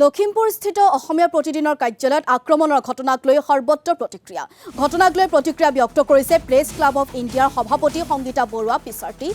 লখিমপুৰস্থিত অসমীয়া প্ৰতিদিনৰ কাৰ্যালয়ত আক্ৰমণৰ ঘটনাক লৈ সৰ্বত্ৰ প্ৰতিক্ৰিয়া। ঘটনাক লৈ প্ৰতিক্ৰিয়া ব্যক্ত কৰিছে প্ৰেছ ক্লাব অফ ইণ্ডিয়াৰ সভাপতি Sangeeta Barua Pisharoty,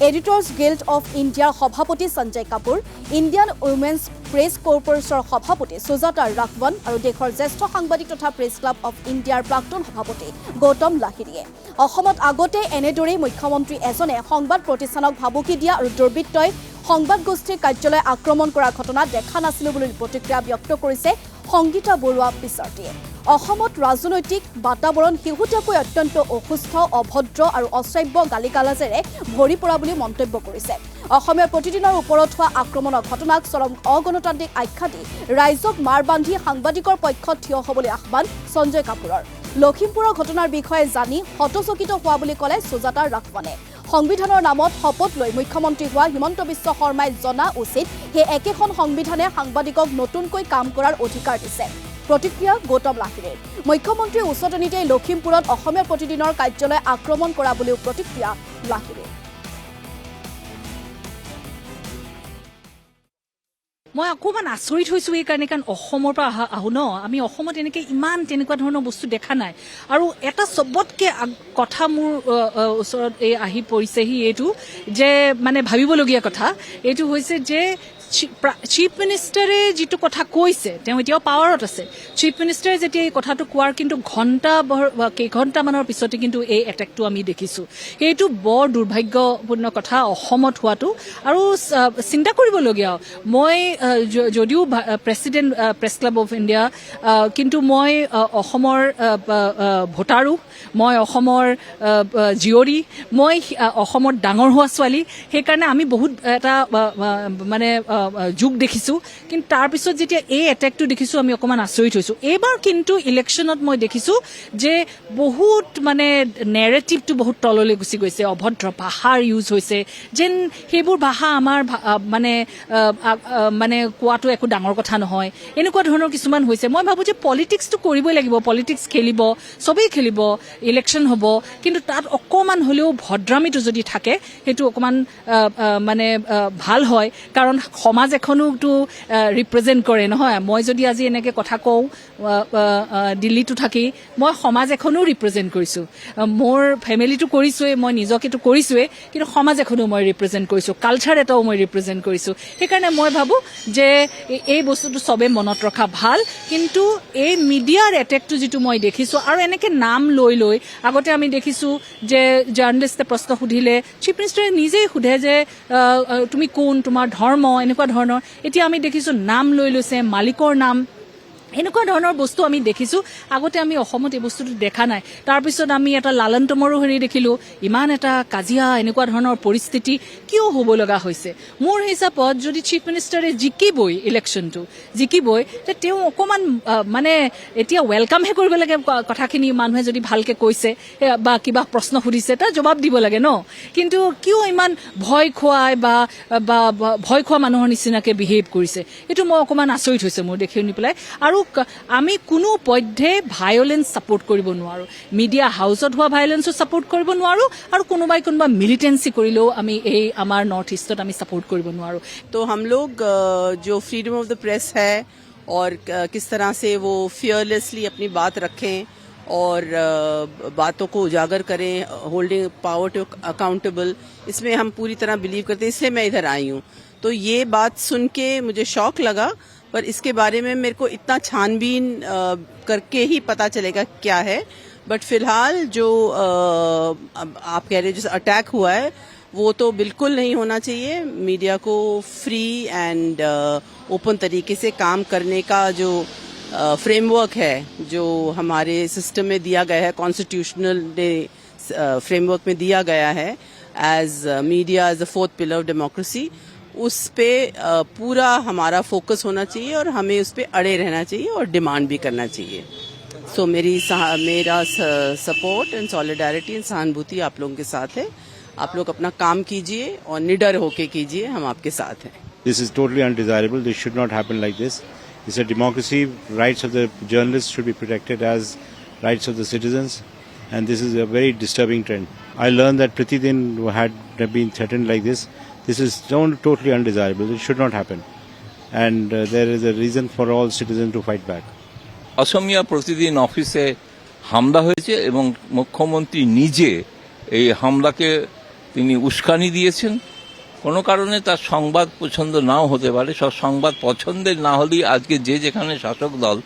editors guild of ইণ্ডিয়াৰ সভাপতি Sanjay Kapoor, Indian women's press কৰ্পৰেচনৰ সভাপতি সুজাতা ৰাঘৱন আৰু দেশৰ জ্যেষ্ঠ সাংবাদিক তথা প্ৰেছ ক্লাব অফ ইণ্ডিয়াৰ প্ৰাক্তন সভাপতি গৌতম লাহিৰীয়ে। অসমত আগতে এনেদৰেই মুখ্যমন্ত্ৰী এজনে সংবাদ প্ৰতিষ্ঠানক ভাবুকি দিয়া আৰু দুৰ্বৃত্তই সংবাদ গোষ্ঠীৰ কাৰ্যালয় আক্ৰমণ কৰাৰ ঘটনা দেখা নাছিলো বুলি প্ৰতিক্ৰিয়া ব্যক্ত কৰিছে সংগীতা বৰুৱা পিছাৰ্টিয়ে। অসমত ৰাজনৈতিক বাতাবৰণ শেহতীয়াকৈ অত্যন্ত অসুস্থ, অভদ্ৰ আৰু অশ্ৰাব্য গালিগালাজেৰে ভৰি পৰা বুলি মন্তব্য কৰিছে। অসমীয়া প্ৰতিদিনৰ ওপৰত হোৱা আক্ৰমণৰ ঘটনাক চৰম অগণতান্ত্ৰিক আখ্যা দি ৰাইজক মাৰ বান্ধি সাংবাদিকৰ পক্ষত থিয় হ'বলৈ আহ্বান সঞ্জয় কাপুৰৰ। লখিমপুৰৰ ঘটনাৰ বিষয়ে জানি হতচকিত হোৱা বুলি ক'লে সুজাতা ৰাঘৱনে। সংবিধানৰ নামত শপত লৈ মুখ্যমন্ত্ৰী হোৱা হিমন্ত বিশ্ব শৰ্মাই জনা উচিত সেই একেখন সংবিধানে সাংবাদিকক নতুনকৈ কাম কৰাৰ অধিকাৰ দিছে। প্ৰতিক্ৰিয়া গৌতম লাহিৰীৰ। মুখ্যমন্ত্ৰীৰ উচতনিতেই লখিমপুৰত অসমীয়া প্ৰতিদিনৰ কাৰ্যালয় আক্ৰমণ কৰা বুলিও প্ৰতিক্ৰিয়া লাহিৰীৰ। মই অকণমান আচৰিত হৈছোঁ এই কাৰণে, কাৰণ অসমৰ পৰা আহোঁ ন, আমি অসমত এনেকৈ ইমান তেনেকুৱা ধৰণৰ বস্তু দেখা নাই। আৰু এটা চবতকৈ কথা মোৰ ওচৰত এই আহি পৰিছেহি, এইটো যে মানে ভাবিবলগীয়া কথা এইটো হৈছে যে চিফ মিনিষ্টাৰে যিটো কথা কৈছে, তেওঁ এতিয়াও পাৱাৰত আছে। চিফ মিনিষ্টাৰে যেতিয়া এই কথাটো কোৱাৰ কিন্তু কেইঘণ্টামানৰ পিছতে কিন্তু এই এটেকটো আমি দেখিছোঁ। এইটো বৰ দুৰ্ভাগ্যপূৰ্ণ কথা অসমত হোৱাটো, আৰু চিন্তা কৰিবলগীয়া। মই যদিও president press club of India, কিন্তু মই অসমৰ ভোটাৰো, মই অসমৰ জীয়ৰী, মই অসমত ডাঙৰ হোৱা ছোৱালী। সেইকাৰণে আমি বহুত এটা মানে যুগ দেখিছোঁ, কিন্তু তাৰপিছত যেতিয়া এই এটেকটো দেখিছোঁ আমি অকণমান আচৰিত হৈছোঁ। এইবাৰ কিন্তু ইলেকশ্যনত মই দেখিছোঁ যে বহুত মানে নেৰেটিভটো বহুত তললৈ গুচি গৈছে, অভদ্ৰ ভাষাৰ ইউজ হৈছে, যেন সেইবোৰ ভাষা আমাৰ মানে কোৱাটো একো ডাঙৰ কথা নহয়, এনেকুৱা ধৰণৰ কিছুমান হৈছে। মই ভাবোঁ যে পলিটিক্সটো কৰিবই লাগিব, পলিটিক্স খেলিব, চবেই খেলিব, ইলেকশ্যন হ'ব, কিন্তু তাত অকণমান হ'লেও ভদ্ৰামিটো যদি থাকে সেইটো অকণমান মানে ভাল হয়, কাৰণ সমাজ এখনোতো ৰিপ্ৰেজেণ্ট কৰে নহয়। মই যদি আজি এনেকৈ কথা কওঁ দিল্লীটো থাকি, মই সমাজ এখনো ৰিপ্ৰেজেণ্ট কৰিছোঁ, মোৰ ফেমিলিটো কৰিছোঁৱেই, মই নিজকেতো কৰিছোঁৱেই, কিন্তু সমাজ এখনো মই ৰিপ্ৰেজেণ্ট কৰিছোঁ, কালচাৰ এটাও মই ৰিপ্ৰেজেণ্ট কৰিছোঁ। সেইকাৰণে মই ভাবোঁ যে এই বস্তুটো চবেই মনত ৰখা ভাল। কিন্তু এই মিডিয়াৰ এটেকটো যিটো মই দেখিছোঁ, আৰু এনেকৈ নাম লৈ লৈ আগতে আমি দেখিছোঁ যে জাৰ্নেলিষ্টে প্ৰশ্ন সুধিলে চিফ মিনিষ্টাৰে নিজেই সোধে যে তুমি কোন, তোমাৰ ধৰ্ম, এনেকুৱা ধৰণৰ। এতিয়া আমি দেখিছোঁ নাম লৈ লৈছে, মালিকৰ নাম, এনেকুৱা ধৰণৰ বস্তু আমি দেখিছোঁ। আগতে আমি অসমত এই বস্তুটো দেখা নাই। তাৰপিছত আমি এটা লালন টমৰো হেৰি দেখিলোঁ, ইমান এটা কাজিয়া, এনেকুৱা ধৰণৰ পৰিস্থিতি কিয় হ'ব লগা হৈছে? মোৰ হিচাপত যদি চিফ মিনিষ্টাৰে জিকিবই, ইলেকশ্যনটো জিকিবই, তে তেওঁ অকণমান মানে এতিয়া ৱেলকামহে কৰিব লাগে কথাখিনি। মানুহে যদি ভালকৈ কৈছে বা কিবা প্ৰশ্ন সুধিছে তাৰ জবাব দিব লাগে ন। কিন্তু কিয় ইমান ভয় খুৱাই বা ভয় খোৱা মানুহৰ নিচিনাকৈ বিহেভ কৰিছে, এইটো মই অকণমান আচৰিত হৈছে মোৰ দেখি শুনি পেলাই। আৰু আমি কোনো পধ্যে ভায়োলেন্স ছাপোৰ্ট কৰিব নোৱাৰোঁ, মিডিয়া হাউচত হোৱা ভায়োলেন্সো ছাপোৰ্ট কৰিব নোৱাৰোঁ, আৰু কোনোবা মিলিটেন্সি কৰিলেও আমি এই আমাৰ নৰ্থ ইষ্টত আমি ছাপোৰ্ট কৰিব নোৱাৰোঁ। तो हम लोग जो फ्रीडम ऑफ द प्रेस है और किस तरह से वो फियरलेसली अपनी बात रखें और बातों को उजागर करें, होल्डिंग पावर टू अकाउंटेबल, इसमें हम पूरी तरह बिलीव करते हैं, इसलिए मैं इधर आई हूँ। तो ये बात सुन के मुझे शौक लगा, पर इसके बारे में मेरे को इतना छानबीन करके ही पता चलेगा क्या है। बट फिलहाल जो आप कह रहे हैं जो अटैक हुआ है वो तो बिल्कुल नहीं होना चाहिए। मीडिया को फ्री एंड ओपन तरीके से काम करने का जो फ्रेमवर्क है, जो हमारे सिस्टम में दिया गया है, कॉन्स्टिट्यूशनल फ्रेमवर्क में दिया गया है as media as the fourth pillar of democracy, उस पे पूरा हमारा फोकस होना चाहिए और हमें उस पे अड़े रहना चाहिए और डिमांड भी करना चाहिए। सो मेरा सपोर्ट एंड सॉलिडारिटी एंड सहानुभूति आप लोगों के साथ है। आप लोग अपना काम कीजिए और निडर होके कीजिए, हम आपके साथ हैं। This is totally undesirable. This should not happen like this. It's a democracy. Rights of the journalists should be protected as rights of the citizens. And this is a very disturbing trend. I learned that Priti Din had been threatened like this. This is totally undesirable. It should not happen. and there is a reason for all citizens to fight back. Asamiya প্রতিদিন অফিসে হামলা হয়েছে এবং মুখ্যমন্ত্রী নিজে এই হামলাকে তিনি উস্কানি দিয়েছেন। কোনো কারণে তার সংবাদ পছন্দ নাও হতে পারে, সব সংবাদ পছন্দের না হলেই আজকে যে যেখানে শাসক দল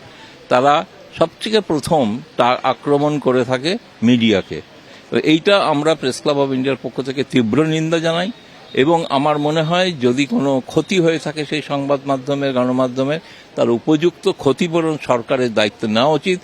তারা সবথেকে প্রথম তার আক্রমণ করে থাকে মিডিয়াকে। এইটা আমরা প্রেস ক্লাব অফ ইন্ডিয়ার পক্ষ থেকে তীব্র নিন্দা জানাই এবং আমার মনে হয় যদি কোনো ক্ষতি হয়ে থাকে সেই সংবাদ মাধ্যমের গণমাধ্যমের তার উপযুক্ত ক্ষতিপূরণ সরকারের দায়িত্ব নেওয়া উচিত।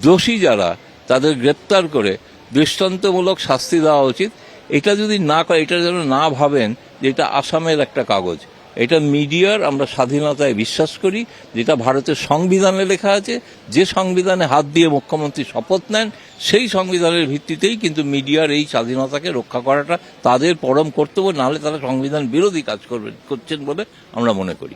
দোষী যারা তাদের গ্রেপ্তার করে দৃষ্টান্তমূলক শাস্তি দেওয়া উচিত। এটা যদি না করে, এটা যেন না ভাবেন যে এটা আসামের একটা কাগজ, এটা মিডিয়ার আমরা স্বাধীনতায় বিশ্বাস করি, যেটা ভারতের সংবিধানে লেখা আছে। যে সংবিধানে হাত দিয়ে মুখ্যমন্ত্রী শপথ নেন সেই সংবিধানের ভিত্তিতেই কিন্তু মিডিয়ার এই স্বাধীনতাকে রক্ষা করাটা তাদের পরম কর্তব্য, নাহলে তারা সংবিধান বিরোধী কাজ করছেন বলে আমরা মনে করি।